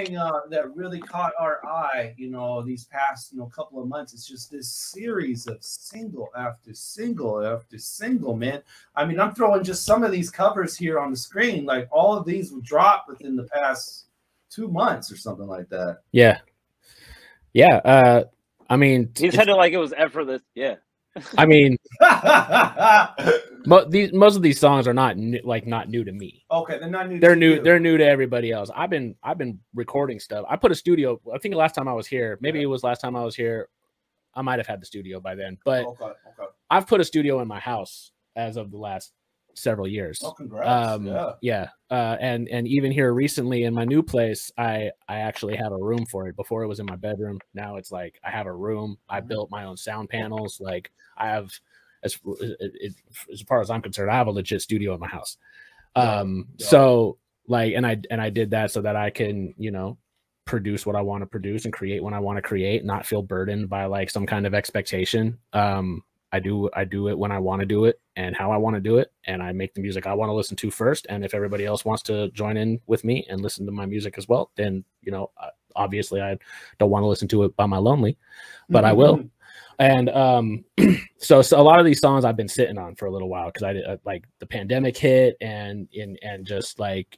thing that really caught our eye, these past, couple of months, it's just this series of single after single after single, man. I mean, I'm throwing just some of these covers here on the screen. Like all of these would drop within the past 2 months or something like that. Yeah. Yeah. I mean, he said it like it was effortless. Yeah. I mean, most of these songs are not new to me. Okay, they're not new. They're new. They're new to everybody else. I've been recording stuff. I put a studio. I think last time I was here, maybe it was last time I was here. I might have had the studio by then, but okay. I've put a studio in my house as of the last several years. Oh, congrats! And even here recently in my new place, I actually have a room for it. Before it was in my bedroom. Now it's like I have a room. I built my own sound panels. Like I have, as far as I'm concerned, I have a legit studio in my house. So like, and I did that so that I can, produce what I want to produce and create when I want to create, not feel burdened by like some kind of expectation. I do it when I want to do it and how I want to do it. And I make the music I want to listen to first. And if everybody else wants to join in with me and listen to my music as well, then, obviously I don't want to listen to it by my lonely, but I will. And so a lot of these songs I've been sitting on for a little while because I like the pandemic hit and just like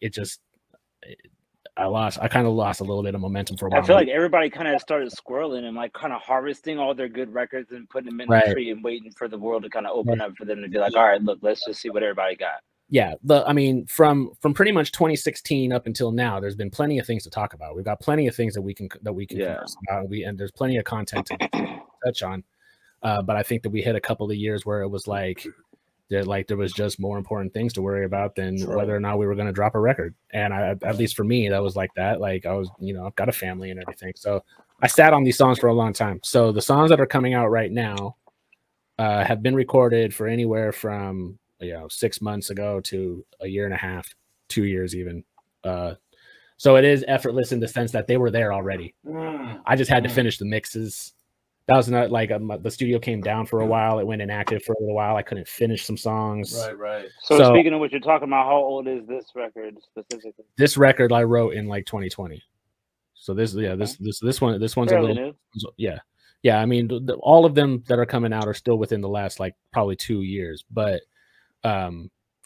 I kind of lost a little bit of momentum for a while. I feel like everybody kind of started squirreling and like kind of harvesting all their good records and putting them in the tree and waiting for the world to kind of open up for them to be like, all right, look, let's just see what everybody got. Yeah, I mean, from pretty much 2016 up until now, there's been plenty of things to talk about. We've got plenty of things that we can converse about. And there's plenty of content to touch on. But I think that we hit a couple of years where it was like there was just more important things to worry about than whether or not we were going to drop a record. And at least for me, that was like that. Like I was, I've got a family and everything. So I sat on these songs for a long time. So the songs that are coming out right now have been recorded for anywhere from 6 months ago to a year and a half, 2 years even. So it is effortless in the sense that they were there already. I just had to finish the mixes. That was not like the studio came down for a while. It went inactive for a little while. I couldn't finish some songs. Right. So speaking of what you're talking about, how old is this record specifically? This record I wrote in like 2020. So this one's fairly a little new. Yeah. I mean, all of them that are coming out are still within the last like probably 2 years, but I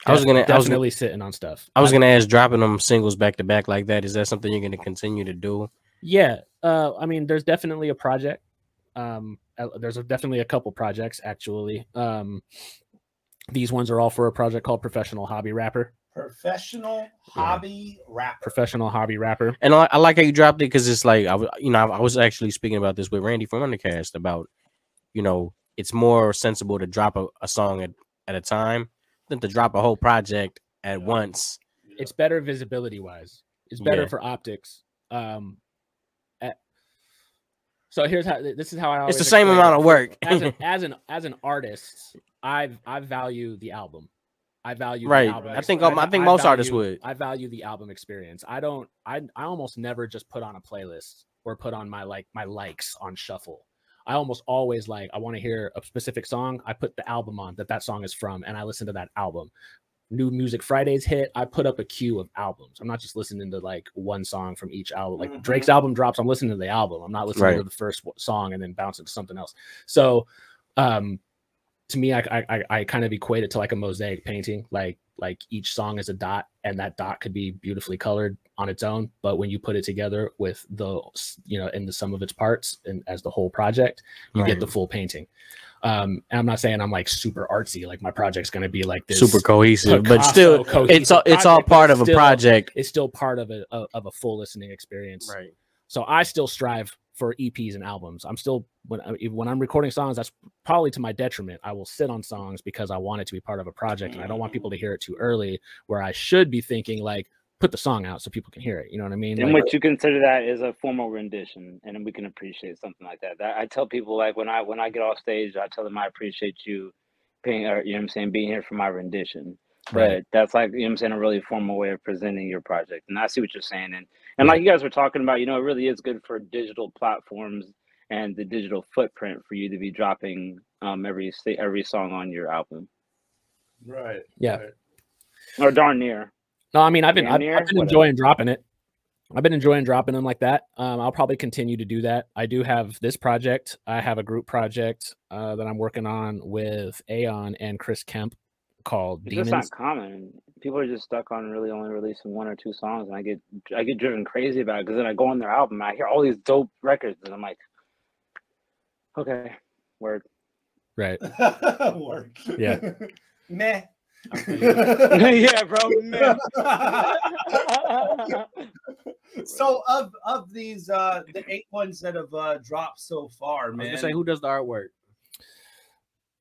was definitely sitting on stuff. I was gonna ask, dropping them singles back to back like that, is that something you're gonna continue to do? Yeah. I mean, there's definitely a project. There's definitely a couple projects actually. These ones are all for a project called Professional Hobby Rapper. Professional Hobby Rapper. And I like how you dropped it because it's like I was actually speaking about this with Randy from Undercast about it's more sensible to drop a song at a time than to drop a whole project at once. It's better visibility wise. It's better for optics. So this is how I always it's the same amount of work. as an artist, I value the album. I value the album. I think most artists would. I value the album experience. I almost never just put on a playlist or put on my likes on shuffle. I almost always I want to hear a specific song. I put the album on that song is from, and I listen to that album. New Music Fridays hit, I put up a queue of albums. I'm not just listening to like one song from each album. Like Drake's album drops, I'm listening to the album. I'm not listening to the first song and then bouncing to something else. So to me, I kind of equate it to like a mosaic painting. Like each song is a dot, and that dot could be beautifully colored on its own. But when you put it together with in the sum of its parts and as the whole project, you get the full painting. And I'm not saying I'm like super artsy, like my project's going to be like this super cohesive, but still it's all part of a project. It's still part of a full listening experience. Right. So I still strive for EPs and albums. I'm still, when I'm recording songs, that's probably to my detriment. I will sit on songs because I want it to be part of a project, and I don't want people to hear it too early, where I should be thinking like, put the song out so people can hear it. You know what I mean? And what you consider that is a formal rendition, and we can appreciate something like that. I tell people, like, when I get off stage, I tell them I appreciate you paying, or being here for my rendition. But that's like, a really formal way of presenting your project. And I see what you're saying. And like you guys were talking about, it really is good for digital platforms and the digital footprint for you to be dropping every song on your album. Right. Yeah. Right. Or darn near. No, I mean, I've been enjoying dropping it. I've been enjoying dropping them like that. I'll probably continue to do that. I do have this project. I have a group project that I'm working on with Aeon and Chris Kemp called It's Demons. just not common. People are just stuck on really only releasing 1 or 2 songs, and I get driven crazy about it because then I go on their album, and I hear all these dope records, and I'm like, okay, word. Right. Word. Yeah. Meh. Yeah, bro. Man. So of these the 8 ones that have dropped so far, I was man. gonna say, who does the artwork?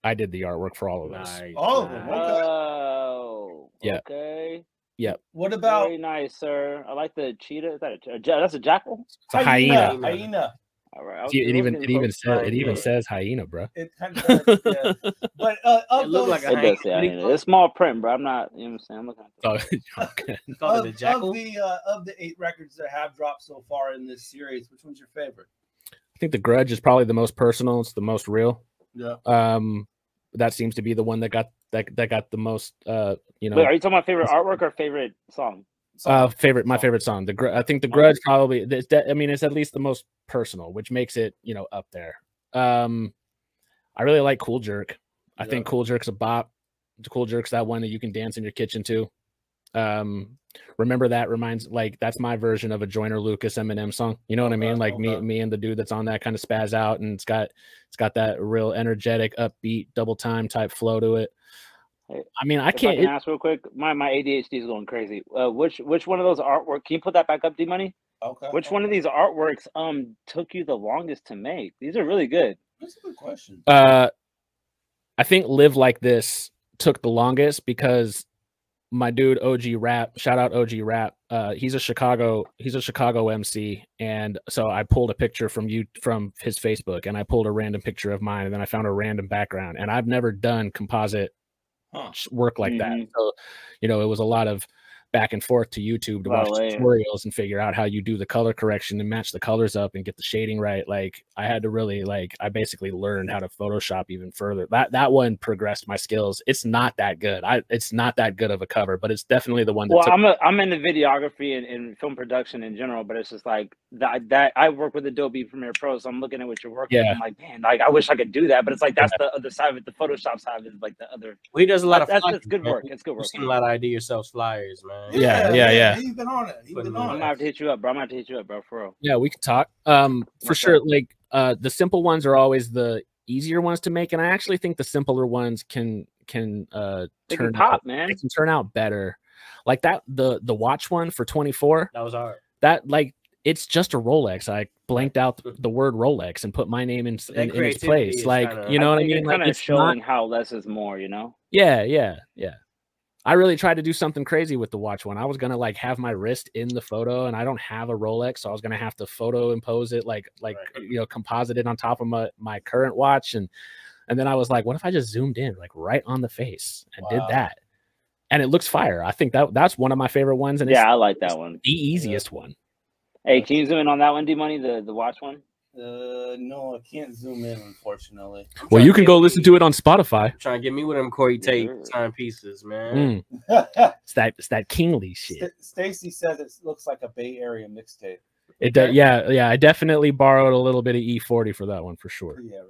I did the artwork for all of those. Nice. All of them. Okay. Oh, Yeah. okay. Yep. What about Very nice, sir. I like the cheetah. Is that that's a jackal? It's a hyena. Hyena. All right. It even says hyena, bro. It kind of does, yeah. But of It looked those, like a It does say hyena. hyena. It's small print, bro. I'm not. You know what I'm saying? I'm looking at this. Oh, okay. You call it a jackal? of the 8 records that have dropped so far in this series, which one's your favorite? I think the Grudge is probably the most personal. It's the most real. Yeah. That seems to be the one that got the most. You know. Wait, are you talking about favorite artwork or favorite song? My favorite song. I think the Grudge probably. I mean, it's at least the most personal, which makes it up there. I really like Cool Jerk. I think Cool Jerk's a bop. Cool Jerk's that one that you can dance in your kitchen to. Remember that reminds that's my version of a Joyner Lucas Eminem song. You know what I mean? Like me and the dude that's on that kind of spaz out, and it's got that real energetic, upbeat, double time type flow to it. I mean, I can't ask real quick. My ADHD is going crazy. Which one of those artwork? Can you put that back up, D Money? Okay. Which one of these artworks took you the longest to make? These are really good. That's a good question. I think Live Like This took the longest because my dude OG Rap, shout out OG Rap. He's a Chicago MC, and so I pulled a picture from his Facebook, and I pulled a random picture of mine, and then I found a random background, and I've never done composite work like that. So, it was a lot of back and forth to YouTube to watch tutorials and figure out how you do the color correction and match the colors up and get the shading right. Like I had to really I basically learned how to Photoshop even further. That one progressed my skills. It's not that good. It's not that good of a cover, but it's definitely the one that I'm into videography and film production in general, but it's just like that I work with Adobe Premiere Pro, so I'm looking at what you're working with. I'm like, man, I wish I could do that, but it's like that's the other side of it. The Photoshop side is like the other. Well, he does a lot of that's good work. It's good work. You've seen a lot of idea yourself flyers, man. Yeah. He's been on it. I'm gonna have to hit you up, bro. For real. Yeah, we can talk. For sure. The simple ones are always the easier ones to make, and I actually think the simpler ones can turn out, man. They can turn out better. Like that, the watch one for 24. That was hard. That it's just a Rolex. I blanked out the word Rolex and put my name in its place. You know what I mean? Kind of showing how less is more. Yeah. I really tried to do something crazy with the watch one. I was gonna have my wrist in the photo, and I don't have a Rolex, so I was gonna have to photo impose it, composite it on top of my current watch, and then I was like, what if I just zoomed in right on the face and did that, and it looks fire. I think that's one of my favorite ones, and I like that one. The easiest one. Hey, can you zoom in on that one, D Money, the watch one? No, I can't zoom in, unfortunately. Well, you can go listen to it on Spotify. Trying to get me with them Cory Tate timepieces, man. It's that kingly shit. Stacy says it looks like a Bay Area mixtape. It does. Yeah. I definitely borrowed a little bit of E40 for that one for sure. Yeah. Right.